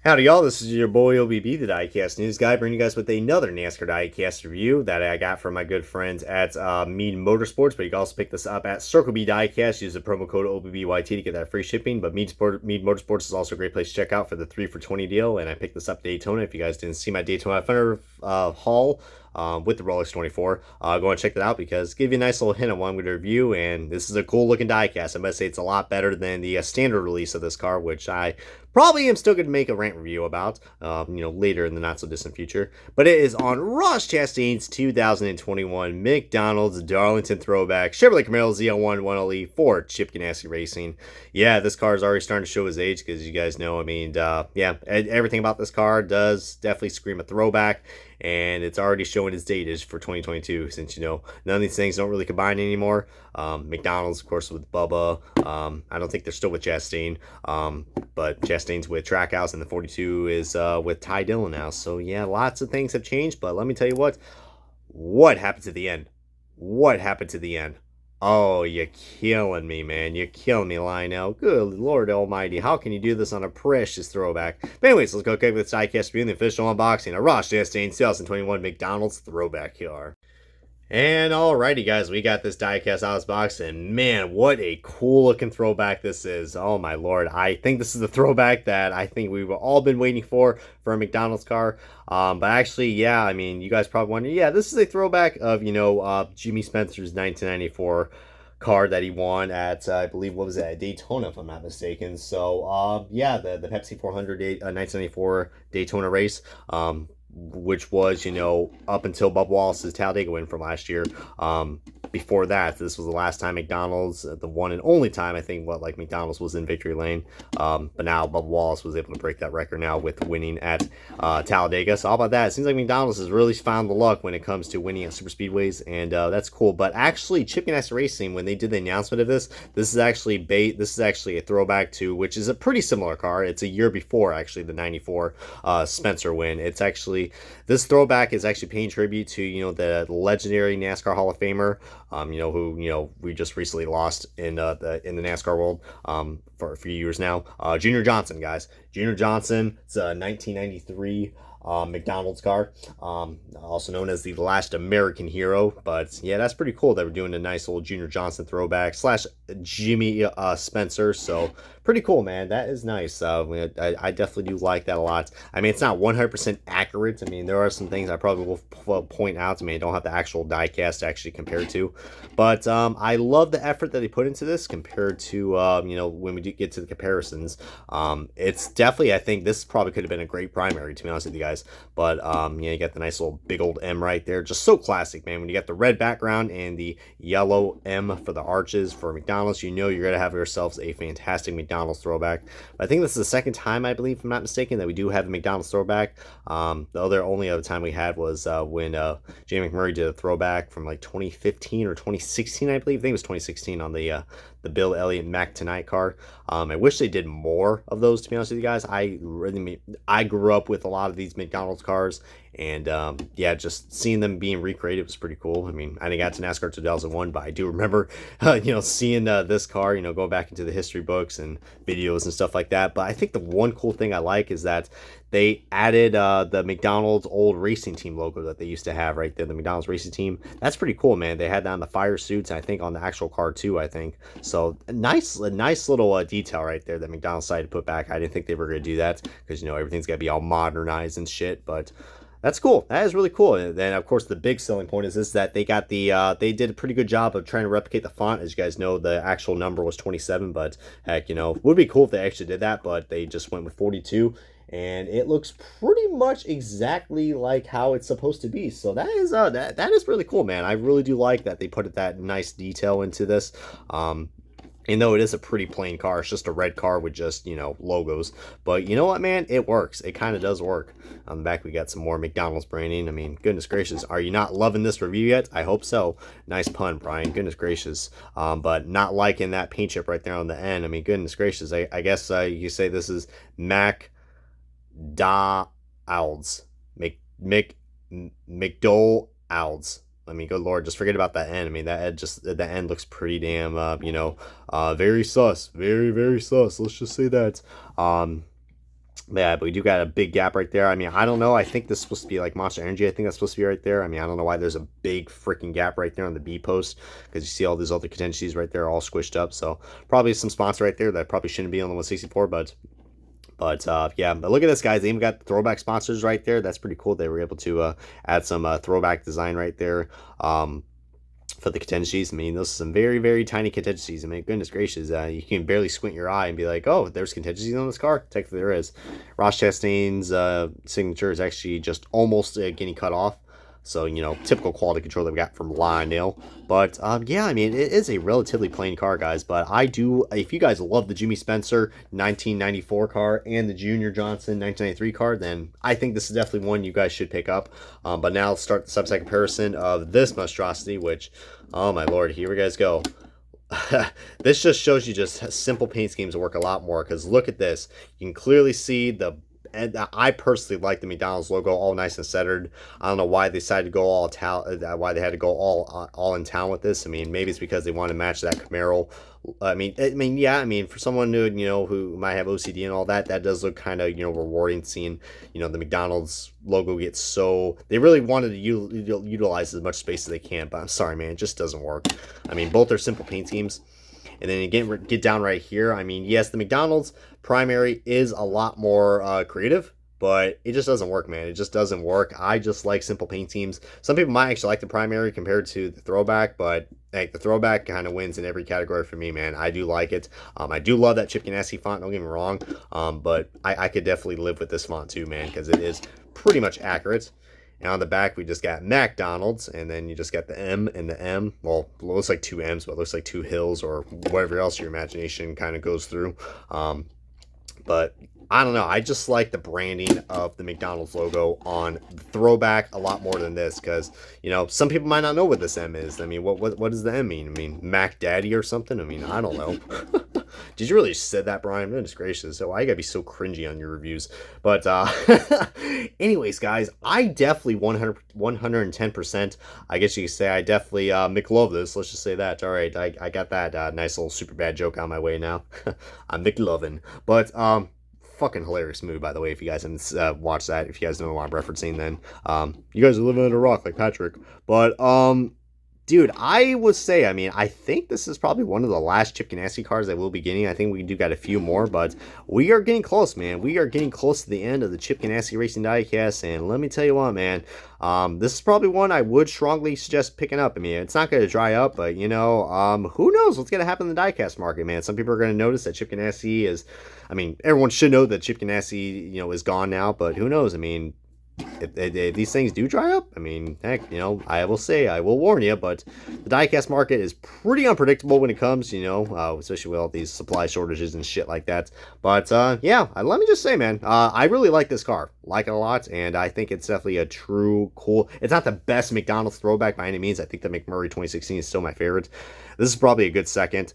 Howdy, y'all. This is your boy OBB, the Diecast News Guy, bringing you guys with another NASCAR Diecast review that I got from my good friends at Mead Motorsports. But you can also pick this up at Circle B Diecast. Use the promo code OBBYT to get that free shipping. But Mead Motorsports is also a great place to check out for the 3 for 20 deal. And I picked this up Daytona. If you guys didn't see my Daytona Thunder haul with the Rolex 24, go and check that out because give you a nice little hint of what I'm going to review. And this is a cool looking diecast. I must say it's a lot better than the standard release of this car, which I probably am still going to make a rant review about, later in the not so distant future. But it is on Ross Chastian's 2021 McDonald's Darlington Throwback Chevrolet Camaro ZL1 1LE for Chip Ganassi Racing. Yeah, this car is already starting to show his age because you guys know, everything about this car does definitely scream a throwback. And it's already showing its datage for 2022 since, none of these things don't really combine anymore. McDonald's, of course, with Bubba. I don't think they're still with Chastain. But Chastain's with Trackhouse, and the 42 is with Ty Dillon now. So, yeah, lots of things have changed. But let me tell you what. What happened to the end? What happened to the end? Oh, you're killing me, man. You're killing me, Lionel. Good Lord almighty. How can you do this on a precious throwback? But anyways, let's go quick with Diecast review and the official unboxing of Ross Chastain 2021 McDonald's Throwback car. And alrighty, guys, we got this diecast out of this box, and man, what a cool looking throwback this is. Oh my lord, I think this is the throwback that I think we've all been waiting for a McDonald's car. But actually, yeah, I mean, you guys probably wonder, yeah, this is a throwback of, Jimmy Spencer's 1994 car that he won at, I believe, what was it, at Daytona, if I'm not mistaken. So, yeah, the Pepsi 400 1994 Daytona race. Which was, up until Bubba Wallace's Talladega win from last year. Before that, this was the last time McDonald's, the one and only time, I think, McDonald's was in victory lane. But now Bubba Wallace was able to break that record now with winning at Talladega. So how about that? It seems like McDonald's has really found the luck when it comes to winning at super speedways, and that's cool. But actually, Chip Ganassi Racing, when they did the announcement of this is actually a throwback to, which is a pretty similar car. It's a year before actually the '94 Spencer win. It's actually, this throwback is actually paying tribute to the legendary NASCAR Hall of Famer. Who we just recently lost in the NASCAR world for a few years now. Junior Johnson, guys. Junior Johnson. It's a 1993 McDonald's car, also known as the last American hero. But yeah, that's pretty cool that we're doing a nice little Junior Johnson throwback / Jimmy Spencer. So pretty cool, man. That is nice. I definitely do like that a lot. I mean, it's not 100% accurate. I mean, there are some things I probably will point out. I mean, I don't have the actual diecast to actually compare to, but I love the effort that they put into this compared to when we do get to the comparisons. It's definitely, I think this probably could have been a great primary, to be honest with you guys. But you got the nice little big old M right there, just so classic, man. When you got the red background and the yellow M for the arches for McDonald's, you're gonna have yourselves a fantastic McDonald's throwback. But I think this is the second time, I believe, if I'm not mistaken, that we do have a McDonald's throwback. The only other time we had was when Jay McMurray did a throwback from like 2015 or 2016, I believe. I think it was 2016 on the Bill Elliott Mac Tonight car. I wish they did more of those, to be honest with you guys. I grew up with a lot of these McDonald's cars, and just seeing them being recreated was pretty cool. I mean, I didn't get to NASCAR 2001, but I do remember seeing this car, going back into the history books and videos and stuff like that. But I think the one cool thing I like is that they added the McDonald's old racing team logo that they used to have right there, the McDonald's racing team. That's pretty cool, man. They had that on the fire suits, I think on the actual car too, I think. So a nice little detail right there that McDonald's decided to put back. I didn't think they were going to do that because, everything's got to be all modernized and shit, but that's cool. That is really cool. And then, of course, the big selling point is that they got they did a pretty good job of trying to replicate the font. As you guys know, the actual number was 27, but heck, would be cool if they actually did that, but they just went with 42. And it looks pretty much exactly like how it's supposed to be. So that is that is really cool, man. I really do like that they put that nice detail into this. And though it is a pretty plain car, it's just a red car with just, logos. But you know what, man? It works. It kind of does work. On the back, we got some more McDonald's branding. I mean, goodness gracious. Are you not loving this review yet? I hope so. Nice pun, Brian. Goodness gracious. But not liking that paint chip right there on the end. I mean, goodness gracious. I guess you say this is McDonald's. McDonald's. I mean, good lord, just forget about that end. I mean, the end looks pretty damn, very sus. Very, very sus. Let's just say that. Yeah, but we do got a big gap right there. I mean, I don't know. I think this is supposed to be like Monster Energy. I think that's supposed to be right there. I mean, I don't know why there's a big freaking gap right there on the B post, because you see all these other contingencies right there all squished up. So probably some spots right there that probably shouldn't be on the 164, but yeah, but look at this, guys. They even got the throwback sponsors right there. That's pretty cool. They were able to add some throwback design right there. For the contingencies. I mean, those are some very, very tiny contingencies. I mean, goodness gracious, you can barely squint your eye and be like, oh, there's contingencies on this car. Technically, there is. Ross Chastain's signature is actually just almost getting cut off. So, you know, typical quality control that we got from Lionel. But, yeah, I mean, it is a relatively plain car, guys. But I do, if you guys love the Jimmy Spencer 1994 car and the Junior Johnson 1993 car, then I think this is definitely one you guys should pick up. But now let's start the sub-side comparison of this monstrosity, which, oh my lord, here we guys go. This just shows you just simple paint schemes work a lot more, because look at this. You can clearly see the, and I personally like the McDonald's logo all nice and centered. I don't know why they decided to go all why they had to go all in town with this. I mean, maybe it's because they want to match that Camaro. I mean, yeah. I mean, for someone who, you know, who might have OCD and all that, that does look kind of, you know, rewarding seeing, you know, the McDonald's logo get so. They really wanted to utilize as much space as they can, but I'm sorry, man, it just doesn't work. I mean, both are simple paint schemes. And then again, get down right here. I mean, yes, the McDonald's primary is a lot more creative, but it just doesn't work, man. It just doesn't work. I just like simple paint schemes. Some people might actually like the primary compared to the throwback, but like the throwback kind of wins in every category for me, man. I do like it. I do love that Chip Ganassi font, don't get me wrong, but I could definitely live with this font too, man, because it is pretty much accurate. And on the back, we just got McDonald's, and then you just got the M and the M. Well, it looks like two M's, but it looks like two hills or whatever else your imagination kind of goes through. But I don't know. I just like the branding of the McDonald's logo on the throwback a lot more than this, because, you know, some people might not know what this M is. I mean, what does the M mean? I mean, Mac Daddy or something? I mean, I don't know. Did you really said that, Brian? Goodness gracious. So I gotta be so cringy on your reviews. But anyways, guys, I definitely 110%. I guess you could say I definitely McLove this. Let's just say that. All right, I got that nice little super bad joke on my way now. I'm McLovin. But fucking hilarious movie, by the way, if you guys haven't watched that. If you guys know what I'm referencing, then you guys are living under a rock like Patrick. But dude, I would say, I mean, I think this is probably one of the last Chip Ganassi cars that we'll be getting. I think we do got a few more, but we are getting close, man. We are getting close to the end of the Chip Ganassi Racing diecast, and let me tell you what, man, this is probably one I would strongly suggest picking up. I mean, it's not going to dry up, but, you know, who knows what's going to happen in the diecast market, man. Some people are going to notice that Chip Ganassi is, I mean, everyone should know that Chip Ganassi, you know, is gone now, but who knows? I mean, if these things do dry up, I mean, heck, you know, I will warn you, but the diecast market is pretty unpredictable when it comes, you know, especially with all these supply shortages and shit like that. But yeah, let me just say, man, I really like this car, like it a lot, and I think it's definitely a true cool. It's not the best McDonald's throwback by any means. I think the McMurray 2016 is still my favorite. This is probably a good second.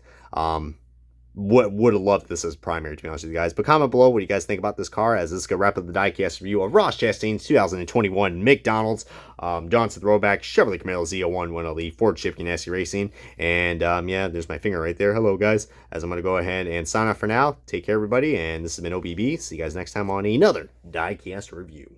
Would have loved this as primary, to be honest with you guys. But comment below what you guys think about this car, as this is going to wrap up the diecast review of Ross Chastain's 2021 McDonald's Johnson Throwback Chevrolet Camaro Z01 1LE Ford Chip Ganassi Racing. And yeah, there's my finger right there. Hello, guys. As I'm going to go ahead and sign off for now. Take care, everybody. And this has been OBB. See you guys next time on another diecast review.